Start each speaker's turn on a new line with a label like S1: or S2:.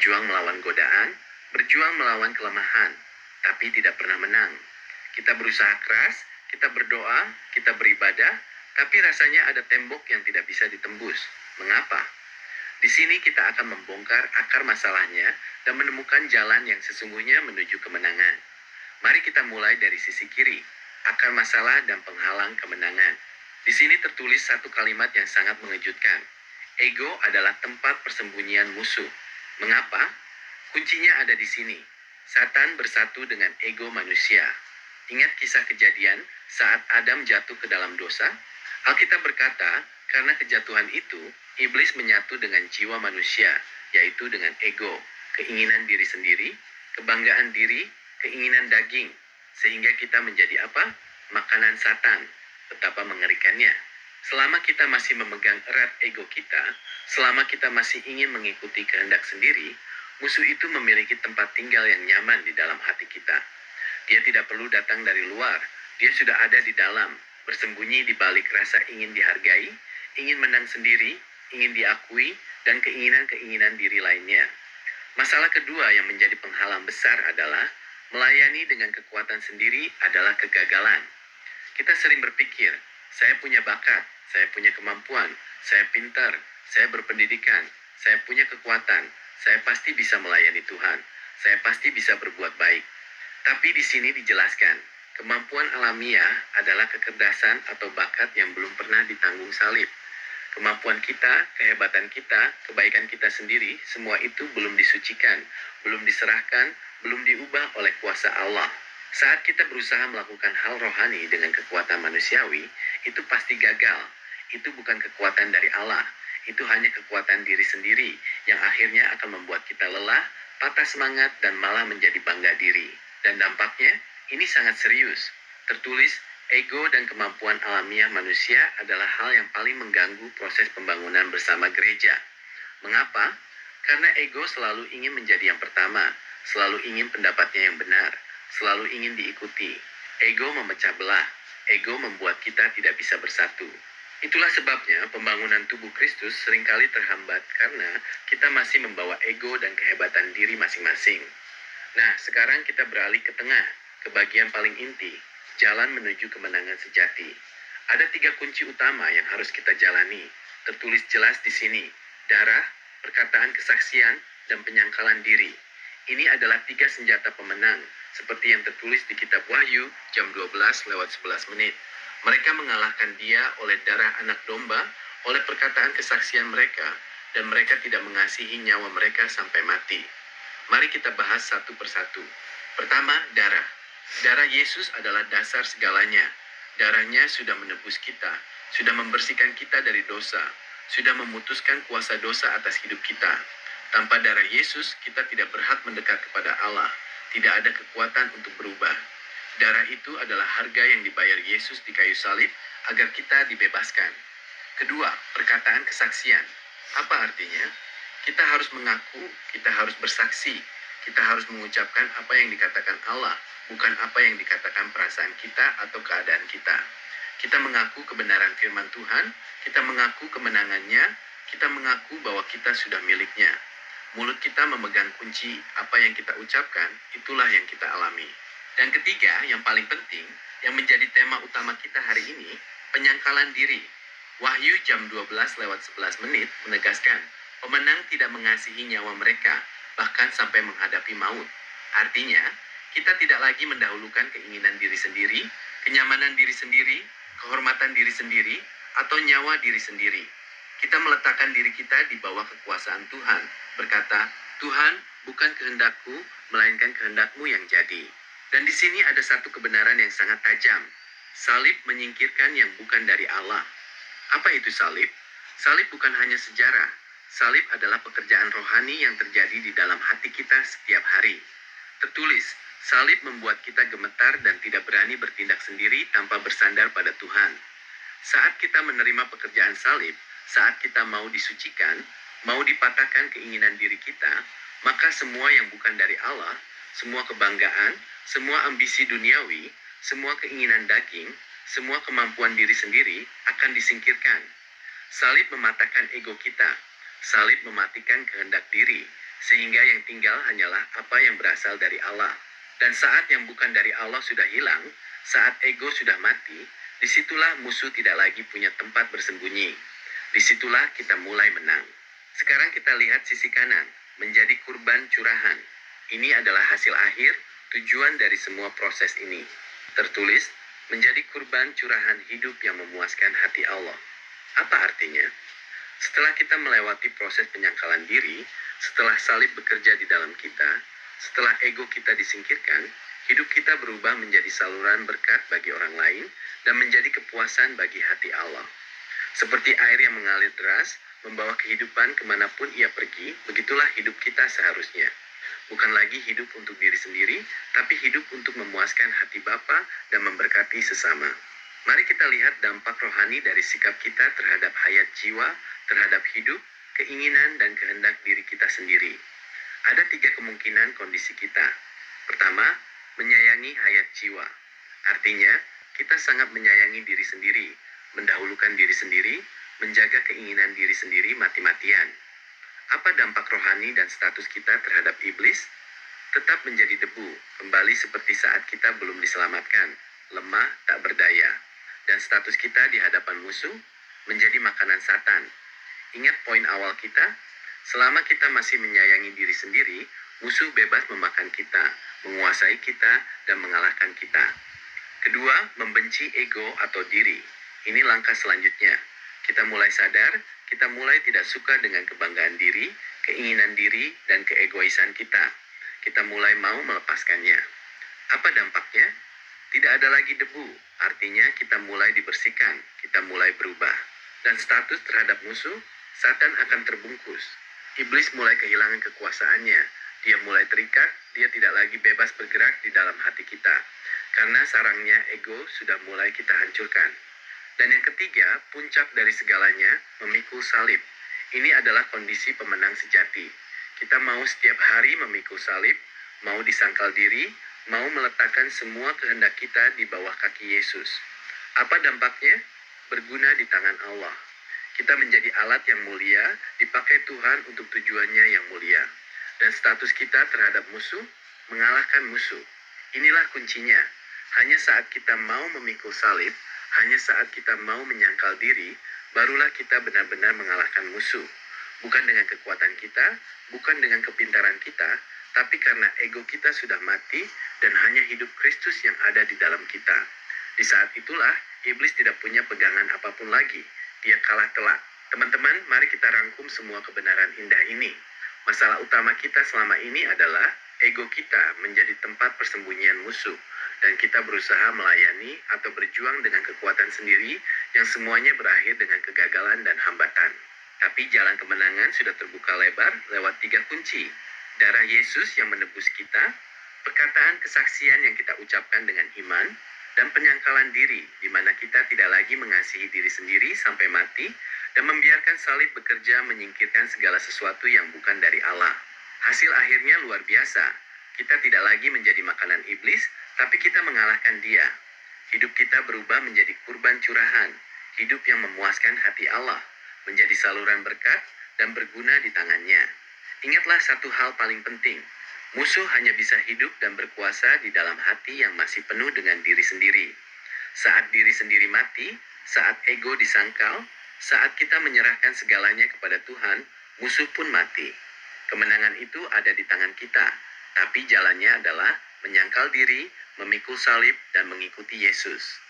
S1: berjuang melawan godaan, berjuang melawan kelemahan, tapi tidak pernah menang. Kita berusaha keras, kita berdoa, kita beribadah, tapi rasanya ada tembok yang tidak bisa ditembus. Mengapa? Di sini kita akan membongkar akar masalahnya dan menemukan jalan yang sesungguhnya menuju kemenangan. Mari kita mulai dari sisi kiri, akar masalah dan penghalang kemenangan. Di sini tertulis satu kalimat yang sangat mengejutkan. Ego adalah tempat persembunyian musuh. Mengapa? Kuncinya ada di sini. Satan bersatu dengan ego manusia. Ingat kisah Kejadian saat Adam jatuh ke dalam dosa? Alkitab berkata, karena kejatuhan itu, iblis menyatu dengan jiwa manusia, yaitu dengan ego, keinginan diri sendiri, kebanggaan diri, keinginan daging, sehingga kita menjadi apa? Makanan Satan. Betapa mengerikannya. Selama kita masih memegang erat ego kita, selama kita masih ingin mengikuti kehendak sendiri, musuh itu memiliki tempat tinggal yang nyaman di dalam hati kita. Dia tidak perlu datang dari luar, dia sudah ada di dalam, bersembunyi di balik rasa ingin dihargai, ingin menang sendiri, ingin diakui, dan keinginan-keinginan diri lainnya. Masalah kedua yang menjadi penghalang besar adalah melayani dengan kekuatan sendiri adalah kegagalan. Kita sering berpikir, saya punya bakat, saya punya kemampuan, saya pintar, saya berpendidikan, saya punya kekuatan, saya pasti bisa melayani Tuhan, saya pasti bisa berbuat baik. Tapi di sini dijelaskan, kemampuan alamiah adalah kecerdasan atau bakat yang belum pernah ditanggung salib. Kemampuan kita, kehebatan kita, kebaikan kita sendiri, semua itu belum disucikan, belum diserahkan, belum diubah oleh kuasa Allah. Saat kita berusaha melakukan hal rohani dengan kekuatan manusiawi, itu pasti gagal. Itu bukan kekuatan dari Allah, itu hanya kekuatan diri sendiri yang akhirnya akan membuat kita lelah, patah semangat, dan malah menjadi bangga diri. Dan dampaknya, ini sangat serius. Tertulis, ego dan kemampuan alamiah manusia adalah hal yang paling mengganggu proses pembangunan bersama gereja. Mengapa? Karena ego selalu ingin menjadi yang pertama, selalu ingin pendapatnya yang benar, selalu ingin diikuti. Ego memecah belah, ego membuat kita tidak bisa bersatu. Itulah sebabnya pembangunan tubuh Kristus seringkali terhambat karena kita masih membawa ego dan kehebatan diri masing-masing. Nah, sekarang kita beralih ke tengah, ke bagian paling inti, jalan menuju kemenangan sejati. Ada 3 kunci utama yang harus kita jalani. Tertulis jelas di sini, darah, perkataan kesaksian, dan penyangkalan diri. Ini adalah 3 senjata pemenang, seperti yang tertulis di kitab Wahyu, jam 12:11. Mereka mengalahkan dia oleh darah anak domba, oleh perkataan kesaksian mereka, dan mereka tidak mengasihi nyawa mereka sampai mati. Mari kita bahas satu persatu. Pertama, darah. Darah Yesus adalah dasar segalanya. Darahnya sudah menebus kita, sudah membersihkan kita dari dosa, sudah memutuskan kuasa dosa atas hidup kita. Tanpa darah Yesus, kita tidak berhak mendekat kepada Allah. Tidak ada kekuatan untuk berubah. Darah itu adalah harga yang dibayar Yesus di kayu salib agar kita dibebaskan. Kedua, perkataan kesaksian. Apa artinya? Kita harus mengaku, kita harus bersaksi, kita harus mengucapkan apa yang dikatakan Allah, bukan apa yang dikatakan perasaan kita atau keadaan kita. Kita mengaku kebenaran firman Tuhan, kita mengaku kemenangannya, kita mengaku bahwa kita sudah miliknya. Mulut kita memegang kunci, apa yang kita ucapkan, itulah yang kita alami. Dan ketiga, yang paling penting, yang menjadi tema utama kita hari ini, penyangkalan diri. Wahyu jam 12:11 menegaskan, pemenang tidak mengasihi nyawa mereka, bahkan sampai menghadapi maut. Artinya, kita tidak lagi mendahulukan keinginan diri sendiri, kenyamanan diri sendiri, kehormatan diri sendiri, atau nyawa diri sendiri. Kita meletakkan diri kita di bawah kekuasaan Tuhan, berkata, Tuhan, bukan kehendakku, melainkan kehendakmu yang jadi. Dan di sini ada satu kebenaran yang sangat tajam. Salib menyingkirkan yang bukan dari Allah. Apa itu salib? Salib bukan hanya sejarah. Salib adalah pekerjaan rohani yang terjadi di dalam hati kita setiap hari. Tertulis, salib membuat kita gemetar dan tidak berani bertindak sendiri tanpa bersandar pada Tuhan. Saat kita menerima pekerjaan salib, saat kita mau disucikan, mau dipatahkan keinginan diri kita, maka semua yang bukan dari Allah, semua kebanggaan, semua ambisi duniawi, semua keinginan daging, semua kemampuan diri sendiri akan disingkirkan. Salib mematahkan ego kita. Salib mematikan kehendak diri. sehingga yang tinggal hanyalah apa yang berasal dari Allah. Dan saat yang bukan dari Allah sudah hilang, saat ego sudah mati, disitulah musuh tidak lagi punya tempat bersembunyi. Disitulah kita mulai menang. Sekarang kita lihat sisi kanan, menjadi kurban curahan. Ini adalah hasil akhir, tujuan dari semua proses ini. Tertulis, menjadi kurban curahan hidup yang memuaskan hati Allah. Apa artinya? Setelah kita melewati proses penyangkalan diri, setelah salib bekerja di dalam kita, setelah ego kita disingkirkan, hidup kita berubah menjadi saluran berkat bagi orang lain dan menjadi kepuasan bagi hati Allah. Seperti air yang mengalir deras, membawa kehidupan kemanapun ia pergi, begitulah hidup kita seharusnya. Bukan lagi hidup untuk diri sendiri, tapi hidup untuk memuaskan hati Bapa dan memberkati sesama. Mari kita lihat dampak rohani dari sikap kita terhadap hayat jiwa, terhadap hidup, keinginan dan kehendak diri kita sendiri. Ada 3 kemungkinan kondisi kita. Pertama, menyayangi hayat jiwa. Artinya, kita sangat menyayangi diri sendiri, mendahulukan diri sendiri, menjaga keinginan diri sendiri mati-matian. Apa dampak rohani dan status kita terhadap iblis? Tetap menjadi debu, kembali seperti saat kita belum diselamatkan, lemah, tak berdaya. Dan status kita di hadapan musuh menjadi makanan Satan. Ingat poin awal kita, selama kita masih menyayangi diri sendiri, musuh bebas memakan kita, menguasai kita, dan mengalahkan kita. Kedua, membenci ego atau diri. Ini langkah selanjutnya. Kita mulai sadar, kita mulai tidak suka dengan kebanggaan diri, keinginan diri, dan keegoisan kita. Kita mulai mau melepaskannya. Apa dampaknya? Tidak ada lagi debu, artinya kita mulai dibersihkan, kita mulai berubah. Dan status terhadap musuh, Satan akan terbungkus. Iblis mulai kehilangan kekuasaannya. Dia mulai terikat, dia tidak lagi bebas bergerak di dalam hati kita. Karena sarangnya ego sudah mulai kita hancurkan. Dan yang ketiga, puncak dari segalanya, memikul salib. Ini adalah kondisi pemenang sejati. Kita mau setiap hari memikul salib, mau disangkal diri, mau meletakkan semua kehendak kita di bawah kaki Yesus. Apa dampaknya? Berguna di tangan Allah. Kita menjadi alat yang mulia, dipakai Tuhan untuk tujuannya yang mulia. Dan status kita terhadap musuh, mengalahkan musuh. Inilah kuncinya. Hanya saat kita mau memikul salib, hanya saat kita mau menyangkal diri, barulah kita benar-benar mengalahkan musuh. Bukan dengan kekuatan kita, bukan dengan kepintaran kita, tapi karena ego kita sudah mati dan hanya hidup Kristus yang ada di dalam kita. Di saat itulah, iblis tidak punya pegangan apapun lagi. Dia kalah telak. Teman-teman, mari kita rangkum semua kebenaran indah ini. Masalah utama kita selama ini adalah ego kita menjadi tempat persembunyian musuh. Dan kita berusaha melayani atau berjuang dengan kekuatan sendiri yang semuanya berakhir dengan kegagalan dan hambatan. Tapi jalan kemenangan sudah terbuka lebar lewat 3 kunci. Darah Yesus yang menebus kita, perkataan kesaksian yang kita ucapkan dengan iman, dan penyangkalan diri di mana kita tidak lagi mengasihi diri sendiri sampai mati dan membiarkan salib bekerja menyingkirkan segala sesuatu yang bukan dari Allah. Hasil akhirnya luar biasa. Kita tidak lagi menjadi makanan iblis, tapi kita mengalahkan dia. Hidup kita berubah menjadi kurban curahan, hidup yang memuaskan hati Allah, menjadi saluran berkat dan berguna di tangannya. Ingatlah satu hal paling penting, musuh hanya bisa hidup dan berkuasa di dalam hati yang masih penuh dengan diri sendiri. Saat diri sendiri mati, saat ego disangkal, saat kita menyerahkan segalanya kepada Tuhan, musuh pun mati. Kemenangan itu ada di tangan kita, tapi jalannya adalah menyangkal diri, memikul salib, dan mengikuti Yesus.